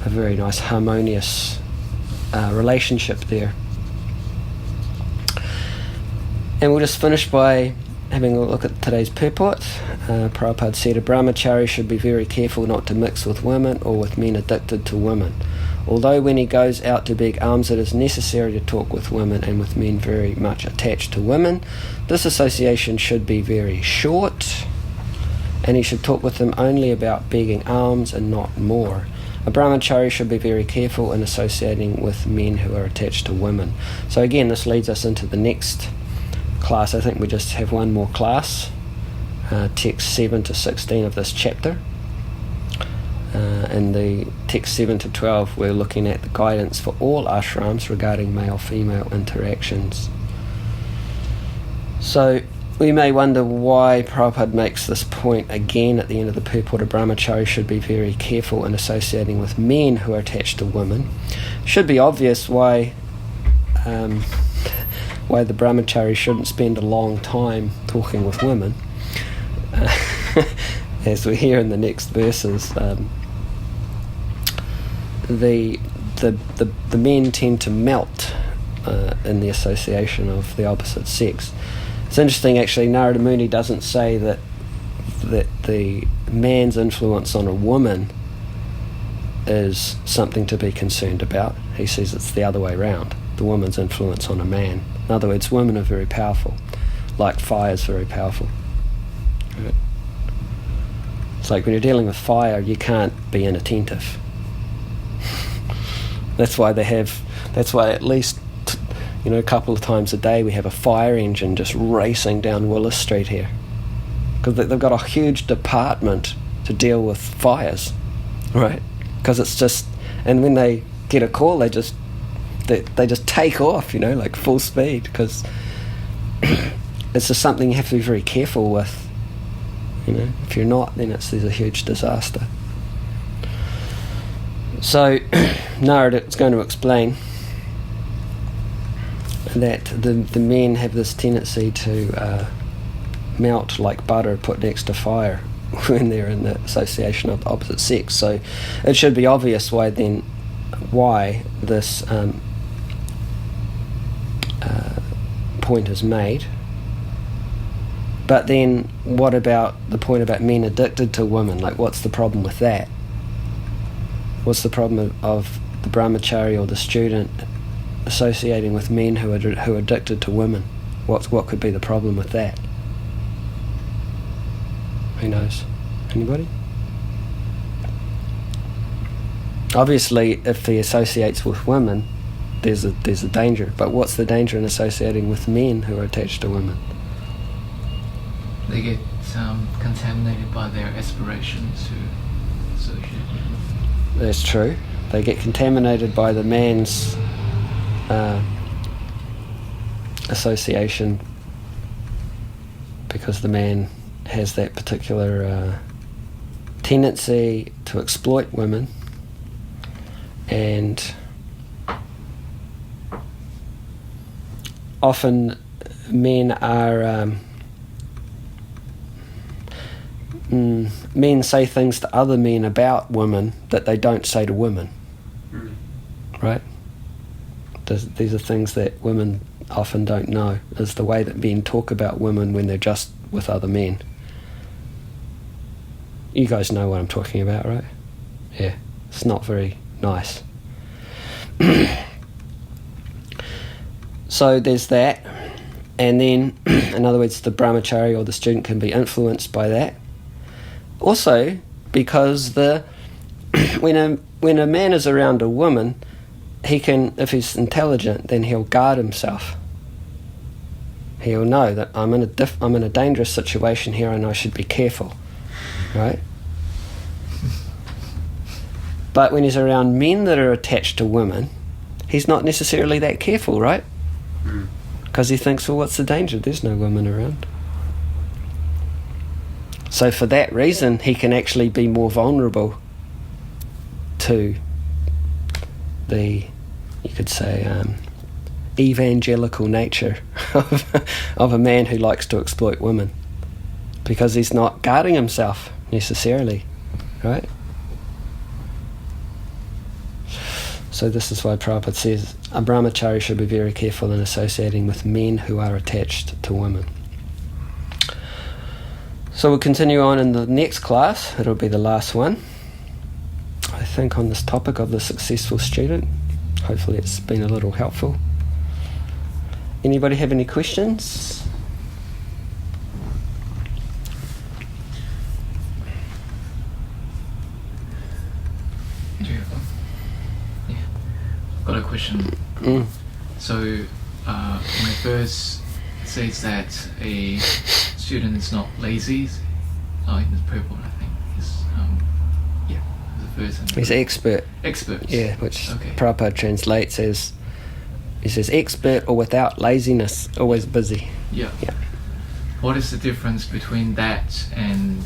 a very nice harmonious relationship there. And we'll just finish by having a look at today's purport. Prabhupada said, a brahmachari should be very careful not to mix with women or with men addicted to women. Although when he goes out to beg alms it is necessary to talk with women and with men very much attached to women, this association should be very short, and he should talk with them only about begging alms and not more. A brahmachari should be very careful in associating with men who are attached to women. So again, this leads us into the next class. I think we just have one more class, text 7 to 16 of this chapter. In the text 7 to 12, we're looking at the guidance for all ashrams regarding male-female interactions. So we may wonder why Prabhupada makes this point again at the end of the purport. A brahmachari should be very careful in associating with men who are attached to women. Should be obvious why the brahmachari shouldn't spend a long time talking with women. As we hear in the next verses, the men tend to melt in the association of the opposite sex, It's interesting, actually. Narada Muni doesn't say that the man's influence on a woman is something to be concerned about. He says it's the other way around. The woman's influence on a man. In other words, women are very powerful, like fire is very powerful. Right? It's like when you're dealing with fire, you can't be inattentive. That's why at least a couple of times a day we have a fire engine just racing down Willis Street here, because they've got a huge department to deal with fires, right? Because it's just, and when they get a call, they just take off, like full speed, because it's just something you have to be very careful with. If you're not, then there's a huge disaster. So Narada is going to explain that the men have this tendency to melt like butter put next to fire when they're in the association of the opposite sex. So it should be obvious why this point is made. But then what about the point about men addicted to women? Like, what's the problem with that? What's the problem of the brahmachari or the student associating with men who are addicted to women? What could be the problem with that? Who knows? Anybody? Obviously, if he associates with women, there's a danger. But what's the danger in associating with men who are attached to women? They get contaminated by their aspirations to associate with them. That's true. They get contaminated by the man's association, because the man has that particular tendency to exploit women, and often men are men say things to other men about women that they don't say to women, right? These are things that women often don't know, is the way that men talk about women when they're just with other men. You guys know what I'm talking about, right? Yeah, it's not very nice. So there's that, and then in other words, the brahmachari or the student can be influenced by that. Also, because when a man is around a woman, he can, if he's intelligent, then he'll guard himself. He'll know that I'm in a dangerous situation here, and I should be careful, right? But when he's around men that are attached to women, he's not necessarily that careful, right? Because he thinks, well, what's the danger? There's no women around. So for that reason, he can actually be more vulnerable to the, you could say, evangelical nature of a man who likes to exploit women, because he's not guarding himself necessarily, right? So this is why Prabhupada says a brahmachari should be very careful in associating with men who are attached to women. So we'll continue on in the next class. It'll be the last one, I think, on this topic of the successful student. Hopefully it's been a little helpful. Anybody have any questions? Yeah, I've got a question. So when it first says that a student is not lazy, in the purple, I think, is the first. He's expert. Expert. Yeah, which okay. Prabhupada translates as, he says, expert or without laziness, always busy. Yeah. What is the difference between that and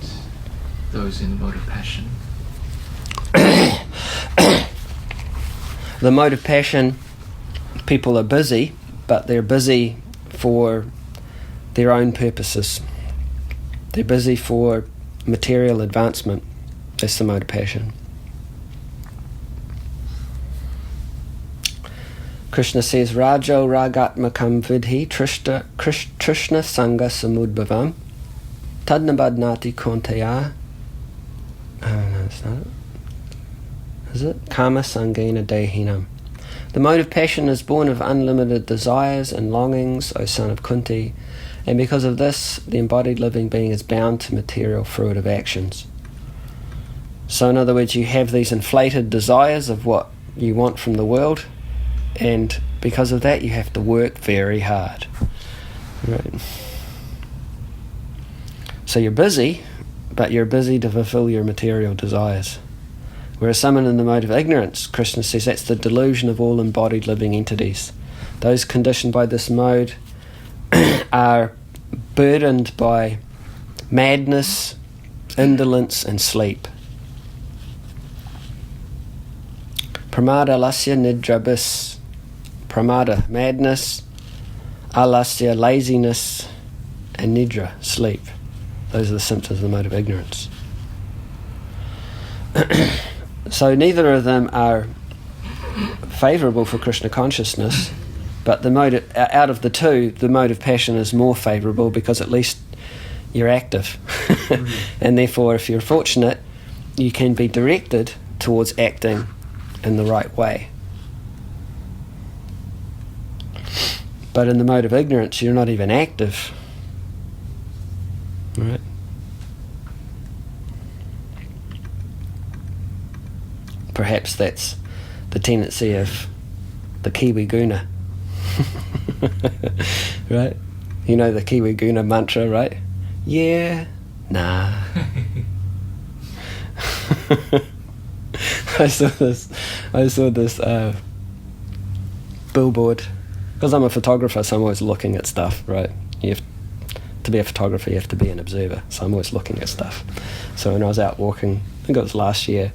those in mode of passion? The mode of passion, people are busy, but they're busy for their own purposes. They're busy for material advancement. That's the mode of passion. Krishna says, Rajo ragatmakam vidhi trishna sangha samudbhavam tadnabadnati kontaya. No, that's not it. Is it? Kama sangena dehinam. The mode of passion is born of unlimited desires and longings, O son of Kunti, and because of this, the embodied living being is bound to material fruitive actions. So in other words, you have these inflated desires of what you want from the world, and because of that you have to work very hard. Right. So you're busy, but you're busy to fulfill your material desires. Whereas someone in the mode of ignorance, Krishna says, that's the delusion of all embodied living entities. Those conditioned by this mode are burdened by madness, indolence and sleep. Pramada, lasya, nidra, bis. Pramada, madness, alasya, laziness, and nidra, sleep. Those are the symptoms of the mode of ignorance. So neither of them are favourable for Krishna consciousness, but the mode out of the two, the mode of passion is more favourable because at least you're active. And therefore, if you're fortunate, you can be directed towards acting in the right way. But in the mode of ignorance, you're not even active. Right? Perhaps that's the tendency of the Kiwi Guna. Right? You know the Kiwi Guna mantra, right? Yeah, nah. I saw this billboard. Because I'm a photographer, so I'm always looking at stuff, right? To be a photographer, you have to be an observer. So I'm always looking at stuff. So when I was out walking, I think it was last year,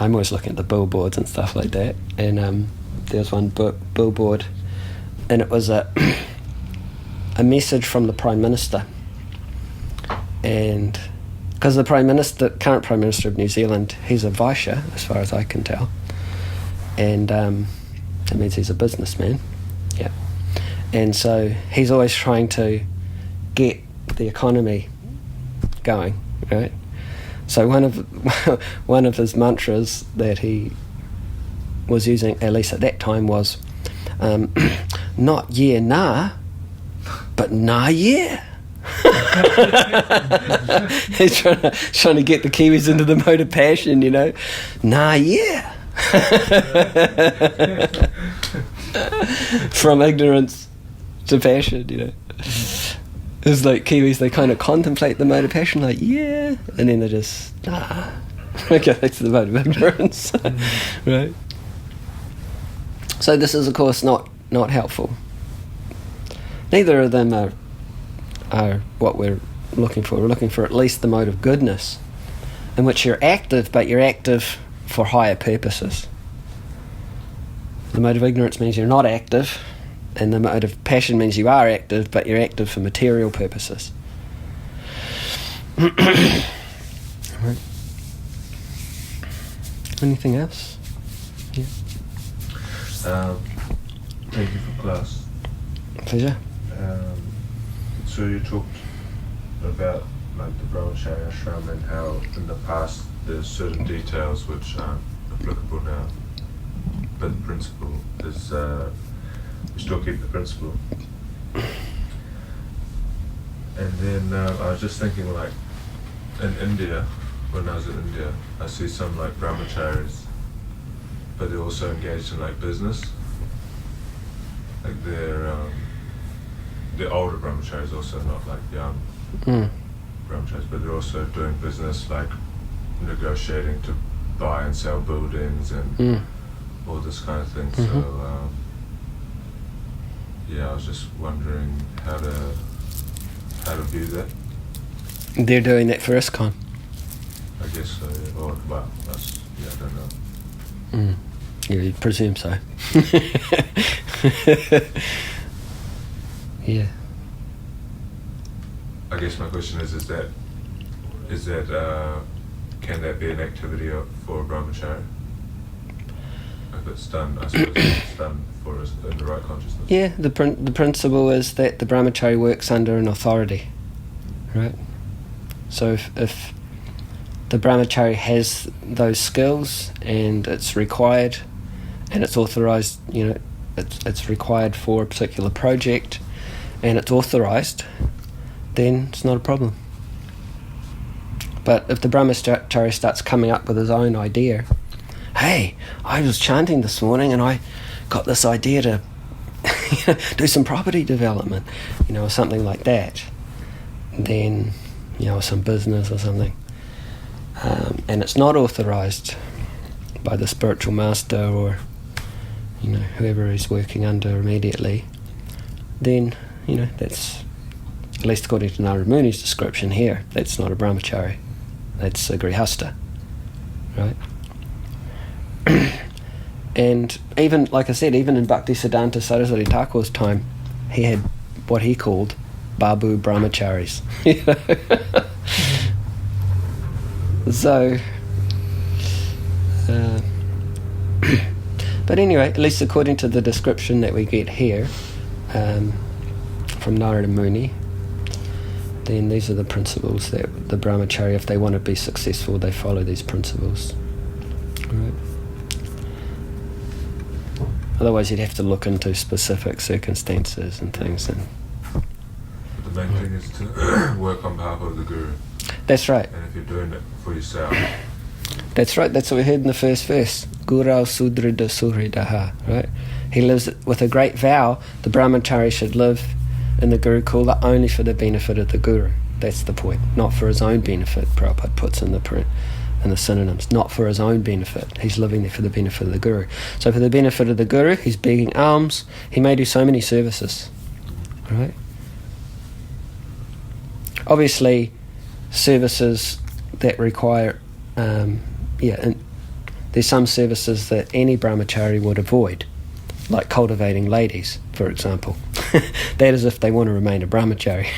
I'm always looking at the billboards and stuff like that. And there was one billboard, and it was a message from the Prime Minister. And because the current Prime Minister of New Zealand, he's a Vaishya, as far as I can tell. And that means he's a businessman. Yeah. And so he's always trying to get the economy going, right? So one of his mantras that he was using, at least at that time, was not yeah nah, but nah yeah. He's trying to get the Kiwis into the mode of passion, you know. Nah yeah. From ignorance to passion, you know. It's like Kiwis, they kind of contemplate the mode of passion, like, yeah, and then they just, nah. Okay, that's the mode of ignorance. Right? So this is, of course, not helpful. Neither of them are what we're looking for. We're looking for at least the mode of goodness, in which you're active, but you're active for higher purposes. The mode of ignorance means you're not active, and the mode of passion means you are active, but you're active for material purposes. Right. Anything else? Yeah. Thank you for class. Pleasure. So you talked about like the Brahmacharya ashram and how in the past there's certain details which aren't applicable now, but the principle is we still keep the principle. And then I was just thinking, like in India, when I was in India, I see some like brahmacharis, but they're also engaged in like business. Like they're older brahmacharis, also not like young brahmacharis, but they're also doing business, like negotiating to buy and sell buildings and all this kind of thing. Mm-hmm. So yeah, I was just wondering how to view that. They're doing that for ISKCON. I guess so. Yeah. Or well, that's, yeah, I don't know. Yeah, you presume so. Yeah. I guess my question is that can that be an activity for a brahmachari? if it's done, I suppose it's done for us in the right consciousness. Yeah, the principle is that the brahmachari works under an authority, right? So if the brahmachari has those skills and it's required and it's authorized, it's required for a particular project and it's authorized, then it's not a problem. But if the brahmachari starts coming up with his own idea, hey, I was chanting this morning and I got this idea to do some property development, or something like that, then, some business or something, and it's not authorized by the spiritual master or, whoever he's working under immediately, then, that's, at least according to Narada Muni's description here, that's not a brahmachari, that's a grihasta, right? And even, like I said, even in Bhaktisiddhanta Saraswati Thakur's time, he had what he called babu brahmacharis. So, but anyway, at least according to the description that we get here from Narada Muni, then these are the principles that the brahmachari, if they want to be successful, they follow these principles. Right. Otherwise, you'd have to look into specific circumstances and things. But the main thing is to work on behalf of the Guru. That's right. And if you're doing it for yourself. That's right. That's what we heard in the first verse. Gurau Sudrida Suridaha. Right. He lives with a great vow. The brahmachari should live in the Gurukula only for the benefit of the Guru. That's the point. Not for his own benefit. Prabhupada puts in the print. And the synonyms, not for his own benefit. He's living there for the benefit of the Guru. So for the benefit of the Guru, he's begging alms. He may do so many services, right? Obviously, services that require, and there's some services that any brahmachari would avoid, like cultivating ladies, for example. That is if they want to remain a brahmachari.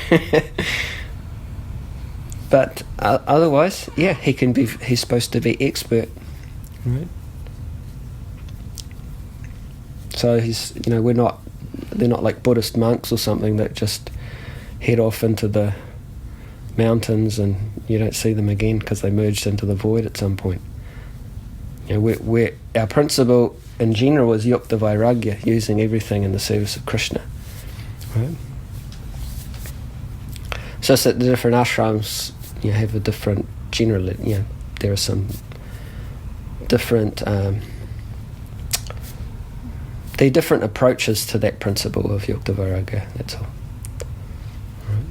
But otherwise, he's supposed to be expert, right? So they're not like Buddhist monks or something that just head off into the mountains and you don't see them again because they merged into the void at some point. Our principle in general is yukta vairagya, using everything in the service of Krishna, right? So it's that the different ashrams have a different, generally, there are some different, there are different approaches to that principle of yukta vairagya, that's all. Right.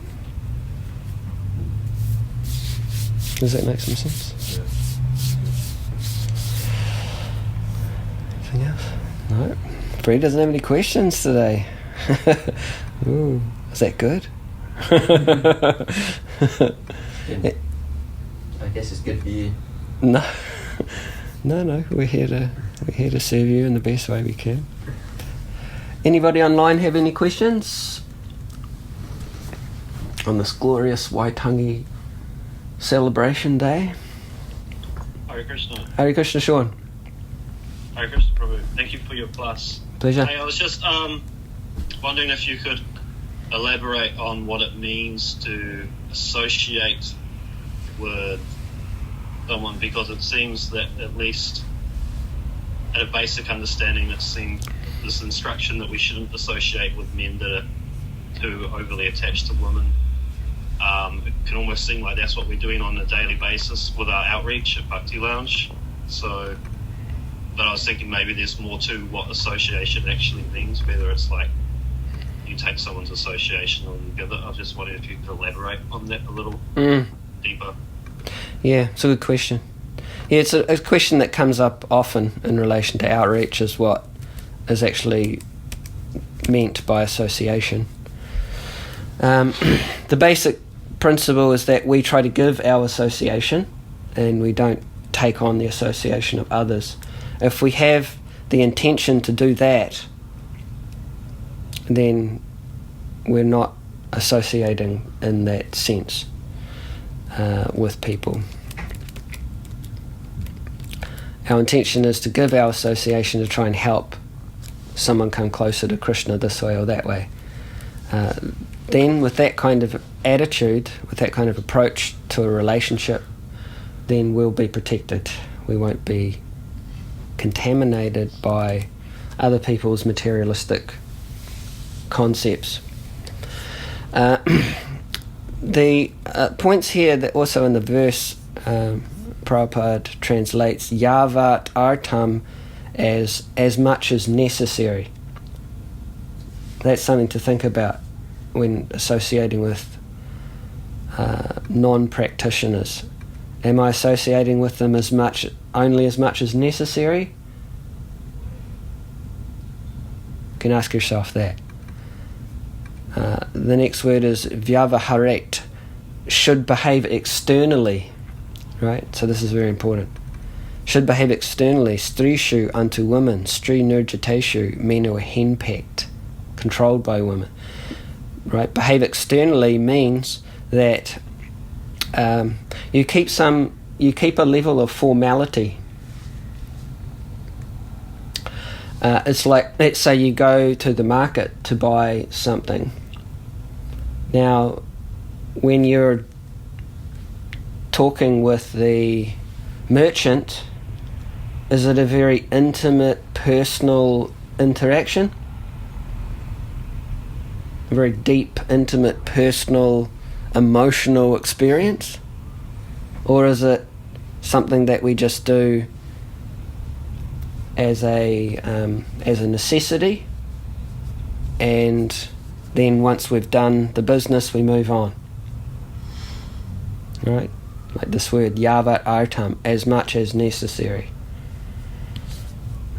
Does that make some sense? Yeah. Anything else? No. Bree doesn't have any questions today. Ooh, is that good? I guess it's good for you. No, we're here to serve you in the best way we can. Anybody online have any questions on this glorious Waitangi celebration day? Hare Krishna. Hare Krishna, Sean. Hare Krishna, Prabhu. Thank you for your class. Pleasure. Hey, I was just wondering if you could elaborate on what it means to associate with someone, because it seems that, at least at a basic understanding, it seems this instruction that we shouldn't associate with men that are too overly attached to women. It can almost seem like that's what we're doing on a daily basis with our outreach at Bhakti Lounge. So, but I was thinking maybe there's more to what association actually means, whether it's like you take someone's association or you give it. I was just wondering if you could elaborate on that a little deeper. Yeah, it's a good question. Yeah, it's a question that comes up often in relation to outreach, is what is actually meant by association. The basic principle is that we try to give our association and we don't take on the association of others. If we have the intention to do that, then we're not associating in that sense with people. our intention is to give our association to try and help someone come closer to Krishna this way or that way, then with that kind of attitude, with that kind of approach to a relationship, then we'll be protected. We won't be contaminated by other people's materialistic concepts. The points here that also in the verse, Prabhupada translates yavat artam as much as necessary. That's something to think about when associating with non-practitioners. Am I associating with them only as much as necessary? You can ask yourself that. The next word is vyavaharet, should behave externally, right? So this is very important. Should behave externally, strishu unto women, stri nirjiteshu, men who are henpecked, controlled by women, right? Behave externally means that you keep a level of formality. It's like, let's say you go to the market to buy something. Now, when you're talking with the merchant, is it a very intimate, personal interaction? A very deep, intimate, personal, emotional experience? Or is it something that we just do as a necessity, and then once we've done the business we move on? Right? Like this word yavat artam, as much as necessary.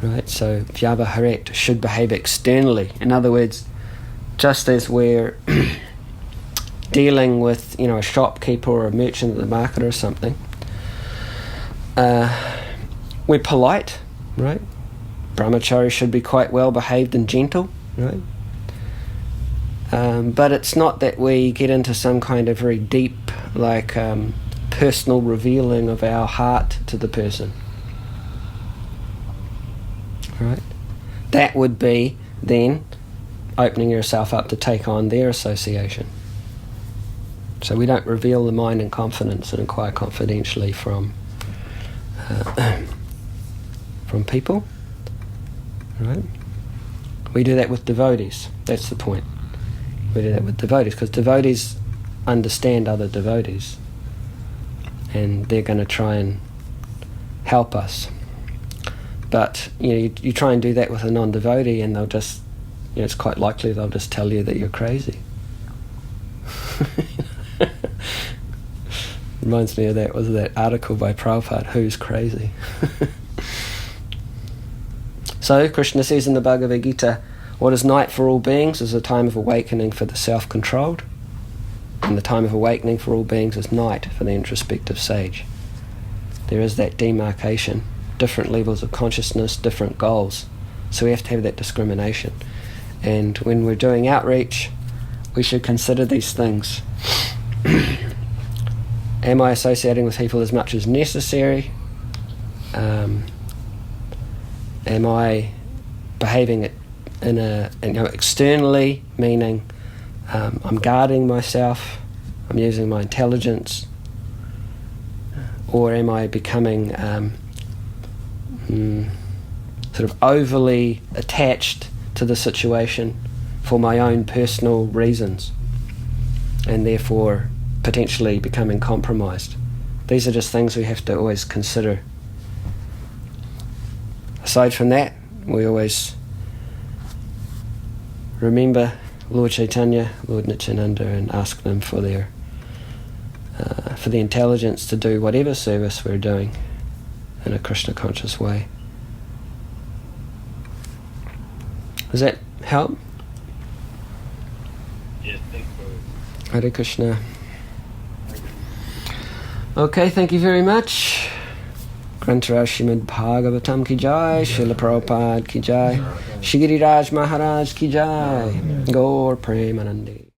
Right? So vyavaharet, should behave externally. In other words, just as we're dealing with, a shopkeeper or a merchant at the market or something, we're polite, right? Brahmachari should be quite well behaved and gentle, right? But it's not that we get into some kind of very deep, personal revealing of our heart to the person, right? That would be then opening yourself up to take on their association. So we don't reveal the mind in confidence and inquire confidentially from people, right? We do that with devotees. That's the point. We do that with devotees because devotees understand other devotees, and they're going to try and help us. But you try and do that with a non-devotee, and they'll just, it's quite likely they'll just tell you that you're crazy. Reminds me of that article by Prabhupada, Who's Crazy? So Krishna says in the Bhagavad Gita, what is night for all beings is a time of awakening for the self-controlled, and the time of awakening for all beings is night for the introspective sage. There is that demarcation, different levels of consciousness, different goals. So we have to have that discrimination. And when we're doing outreach, we should consider these things. Am I associating with people as much as necessary? Am I behaving externally, meaning I'm guarding myself, I'm using my intelligence, or am I becoming sort of overly attached to the situation for my own personal reasons, and therefore potentially becoming compromised? These are just things we have to always consider. Aside from that, we always remember Lord Chaitanya, Lord Nityananda, and ask them for the intelligence to do whatever service we're doing in a Krishna conscious way. Does that help? Yeah, thank you. Hare Krishna. Okay, thank you very much. Grantaraj Srimad Bhagavatam ki jai, Srila Prabhupada ki jai, Shri Giriraj Maharaj ki jai, Gaur Premanandi.